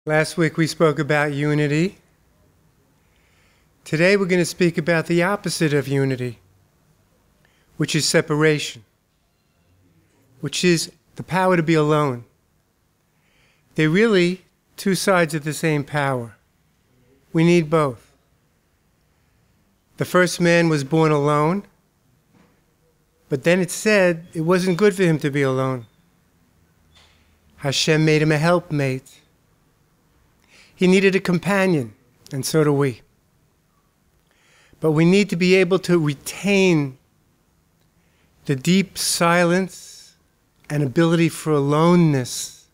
Last week we spoke about unity. Today we're going to speak about the opposite of unity, which is separation, which is the power to be alone. They're really two sides of the same power. We need both. The first man was born alone, but then it said it wasn't good for him to be alone. Hashem made him a helpmate. He needed a companion, and so do we. But we need to be able to retain the deep silence and ability for aloneness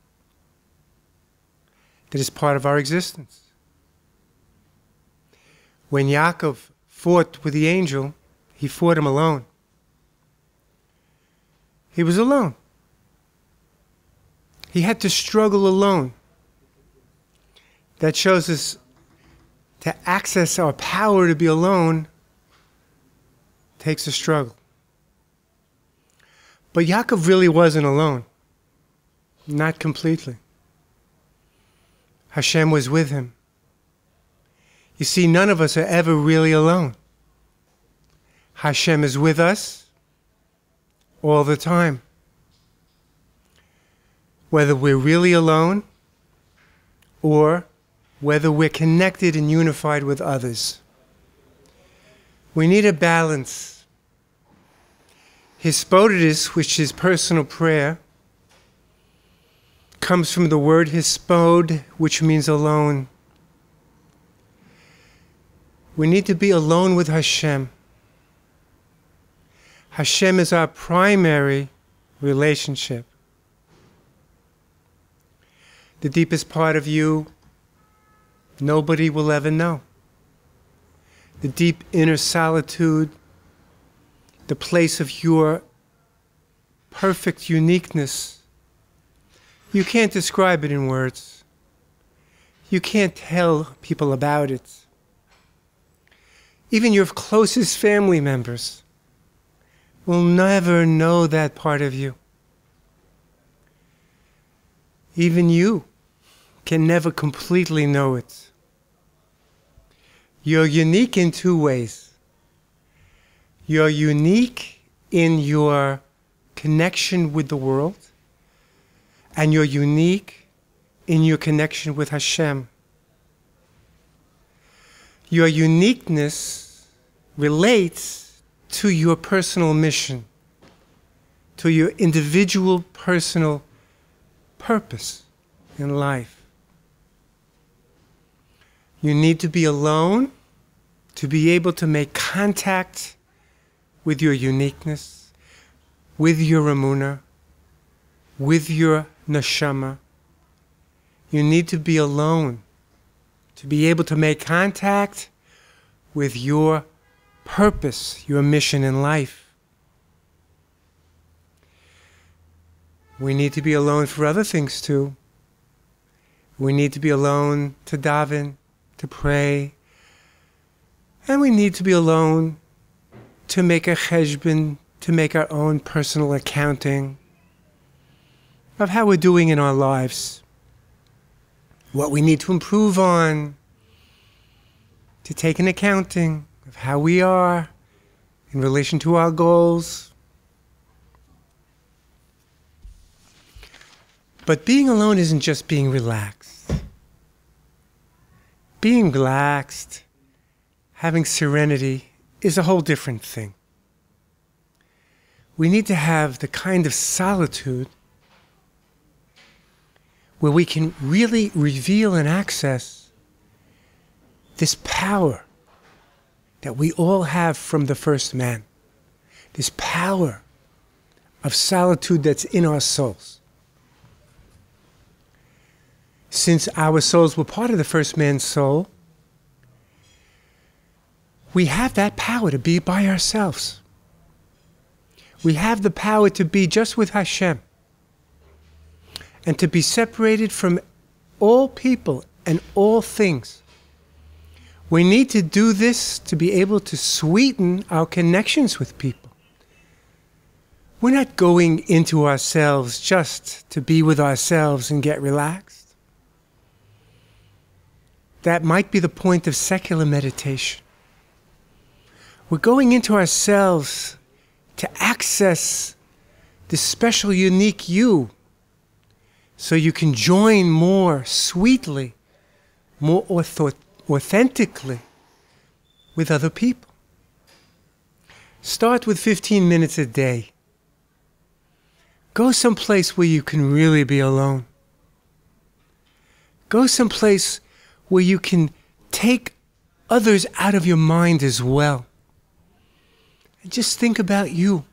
that is part of our existence. When Yaakov fought with the angel, he fought him alone. He was alone. He had to struggle alone. That shows us to access our power to be alone takes a struggle. But Yaakov really wasn't alone. Not completely. Hashem was with him. You see, none of us are ever really alone. Hashem is with us all the time. Whether we're really alone or whether we're connected and unified with others. We need a balance. Hispodidus, which is personal prayer, comes from the word hispod, which means alone. We need to be alone with Hashem. Hashem is our primary relationship. The deepest part of you, nobody will ever know. The deep inner solitude, the place of your perfect uniqueness. You can't describe it in words. You can't tell people about it. Even your closest family members will never know that part of you. Even you can never completely know it. You're unique in two ways. You're unique in your connection with the world, and you're unique in your connection with Hashem. Your uniqueness relates to your personal mission, to your individual personal purpose in life. You need to be alone to be able to make contact with your uniqueness, with your emunah, with your neshama. You need to be alone to be able to make contact with your purpose, your mission in life. We need to be alone for other things too. We need to be alone to daven, to pray, and we need to be alone to make a cheshbon, to make our own personal accounting of how we're doing in our lives, what we need to improve on, to take an accounting of how we are in relation to our goals. But being alone isn't just being relaxed. Being relaxed, having serenity, is a whole different thing. We need to have the kind of solitude where we can really reveal and access this power that we all have from the first man. This power of solitude that's in our souls. Since our souls were part of the first man's soul, we have that power to be by ourselves. We have the power to be just with Hashem and to be separated from all people and all things. We need to do this to be able to sweeten our connections with people. We're not going into ourselves just to be with ourselves and get relaxed. that might be the point of secular meditation. We're going into ourselves to access this special, unique you, so you can join more sweetly, more authentically with other people. Start with 15 minutes a day. Go someplace where you can really be alone. Go someplace where you can take others out of your mind as well. And just think about you.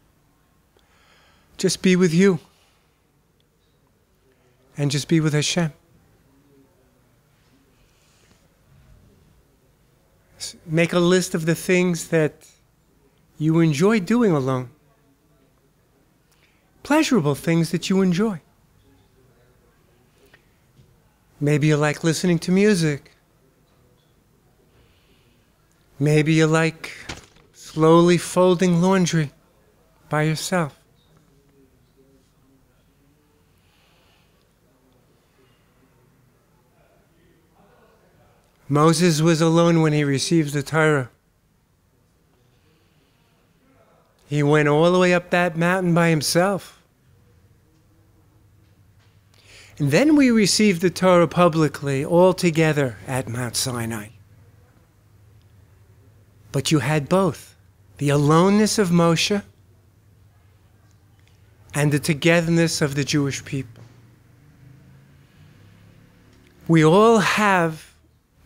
Just be with you. And just be with Hashem. Make a list of the things that you enjoy doing alone. Pleasurable things that you enjoy. Maybe you like listening to music. Maybe you like slowly folding laundry by yourself. Moses was alone when he received the Torah. He went all the way up that mountain by himself. And then we received the Torah publicly, all together at Mount Sinai. But you had both, the aloneness of Moshe and the togetherness of the Jewish people. We all have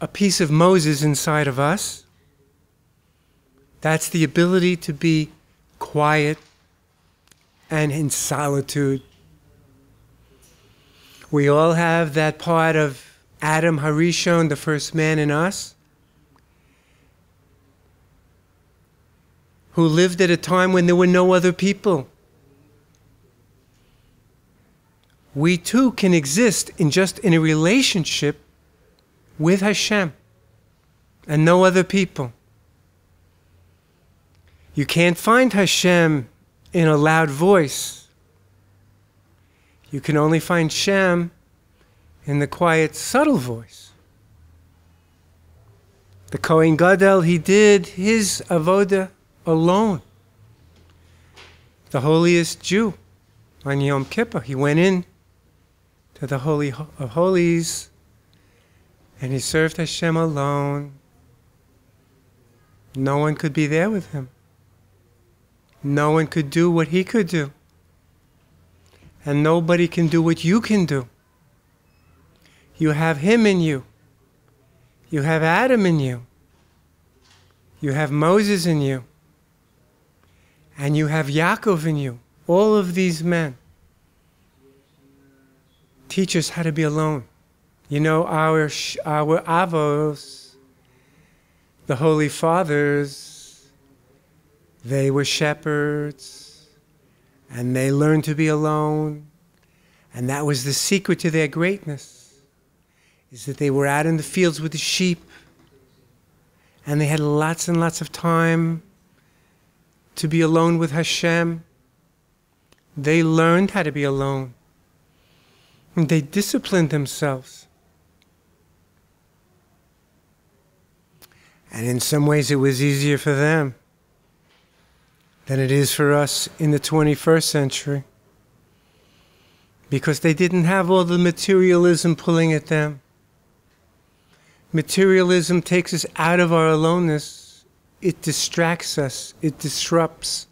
a piece of Moses inside of us. That's the ability to be quiet and in solitude. We all have that part of Adam Harishon, the first man in us, who lived at a time when there were no other people. We too can exist just in a relationship with Hashem and no other people. You can't find Hashem in a loud voice. You can only find Hashem in the quiet, subtle voice. The Kohen Gadol, he did his avodah alone. The holiest Jew on Yom Kippur, he went in to the Holy of Holies and he served Hashem alone. No one could be there with him. No one could do what he could do. And nobody can do what you can do. You have him in you. You have Adam in you. You have Moses in you. And you have Yaakov in you. All of these men teach us how to be alone. You know, our avos, the Holy Fathers, they were shepherds, and they learned to be alone. And that was the secret to their greatness, is that they were out in the fields with the sheep, and they had lots and lots of time to be alone with Hashem. They learned how to be alone. And they disciplined themselves. And in some ways it was easier for them than it is for us in the 21st century. Because they didn't have all the materialism pulling at them. Materialism takes us out of our aloneness. It distracts us. It disrupts.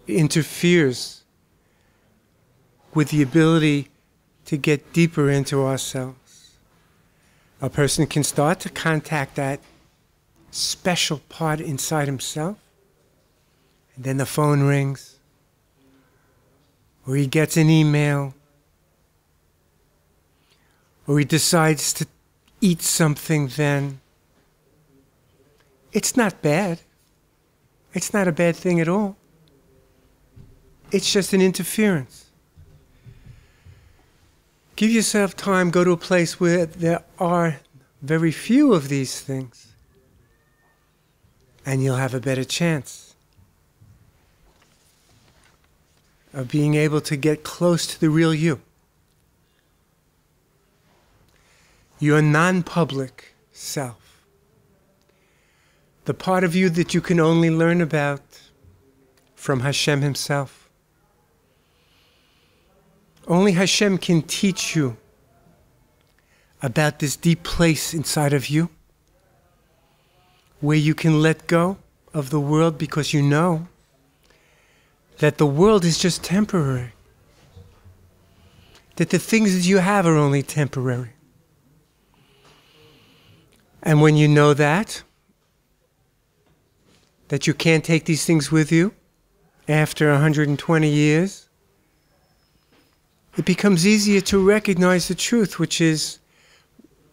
It interferes with the ability to get deeper into ourselves. A person can start to contact that special part inside himself, and then the phone rings, or he gets an email, or he decides to eat something then. It's not bad. It's not a bad thing at all. It's just an interference. Give yourself time, go to a place where there are very few of these things, and you'll have a better chance of being able to get close to the real you. Your non-public self. The part of you that you can only learn about from Hashem himself. Only Hashem can teach you about this deep place inside of you where you can let go of the world because you know that the world is just temporary. That the things that you have are only temporary. And when you know that you can't take these things with you after 120 years, it becomes easier to recognize the truth, which is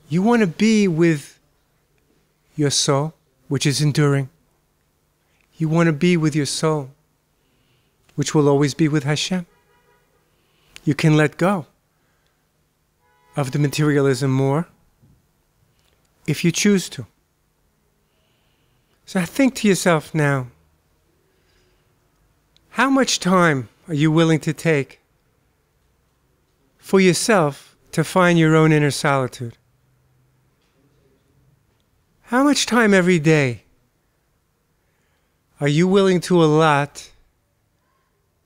you want to be with your soul, which is enduring. You want to be with your soul, which will always be with Hashem. You can let go of the materialism more if you choose to. So think to yourself now, how much time are you willing to take for yourself to find your own inner solitude? How much time every day are you willing to allot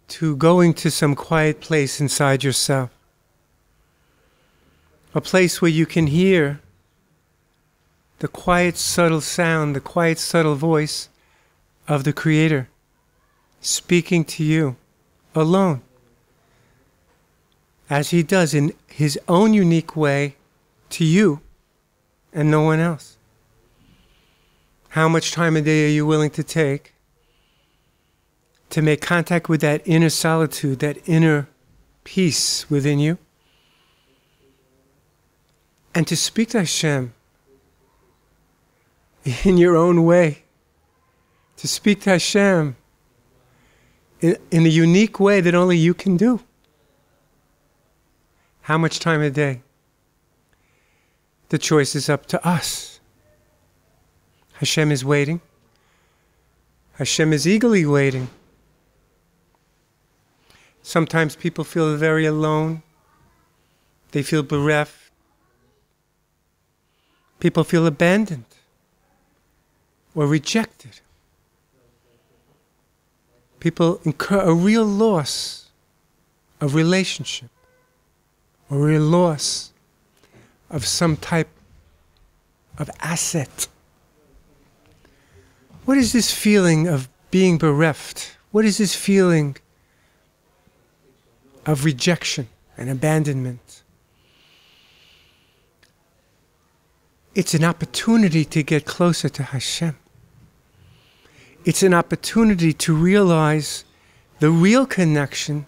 to going to some quiet place inside yourself? A place where you can hear the quiet, subtle sound, the quiet, subtle voice of the Creator speaking to you alone, as He does in His own unique way to you and no one else. How much time a day are you willing to take to make contact with that inner solitude, that inner peace within you, and to speak to Hashem in your own way, to speak to Hashem in a unique way that only you can do? How much time a day? The choice is up to us. Hashem is waiting. Hashem is eagerly waiting. Sometimes people feel very alone. They feel bereft. People feel abandoned or rejected. People incur a real loss of relationship, or a real loss of some type of asset. What is this feeling of being bereft? What is this feeling of rejection and abandonment? It's an opportunity to get closer to Hashem. It's an opportunity to realize the real connection.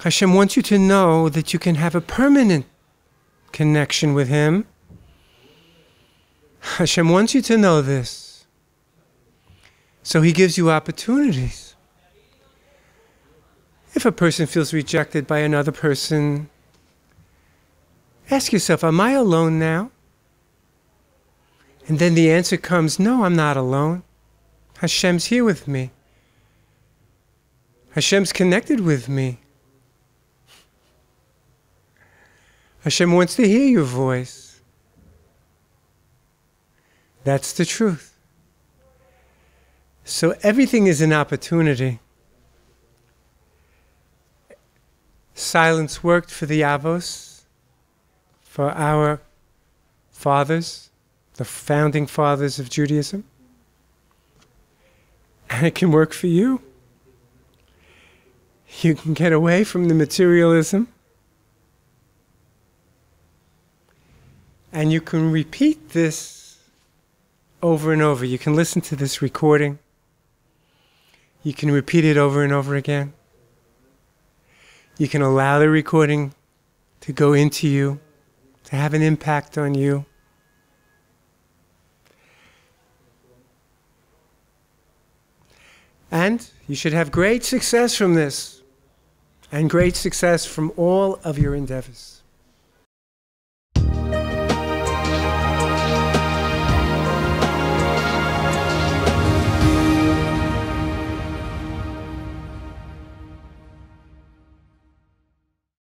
Hashem wants you to know that you can have a permanent connection with Him. Hashem wants you to know this. So He gives you opportunities. If a person feels rejected by another person, ask yourself, am I alone now? And then the answer comes, no, I'm not alone. Hashem's here with me. Hashem's connected with me. Hashem wants to hear your voice. That's the truth. So everything is an opportunity. Silence worked for the Avos, for our fathers, the founding fathers of Judaism. And it can work for you. You can get away from the materialism. And you can repeat this over and over. You can listen to this recording. You can repeat it over and over again. You can allow the recording to go into you, to have an impact on you. And you should have great success from this, and great success from all of your endeavors.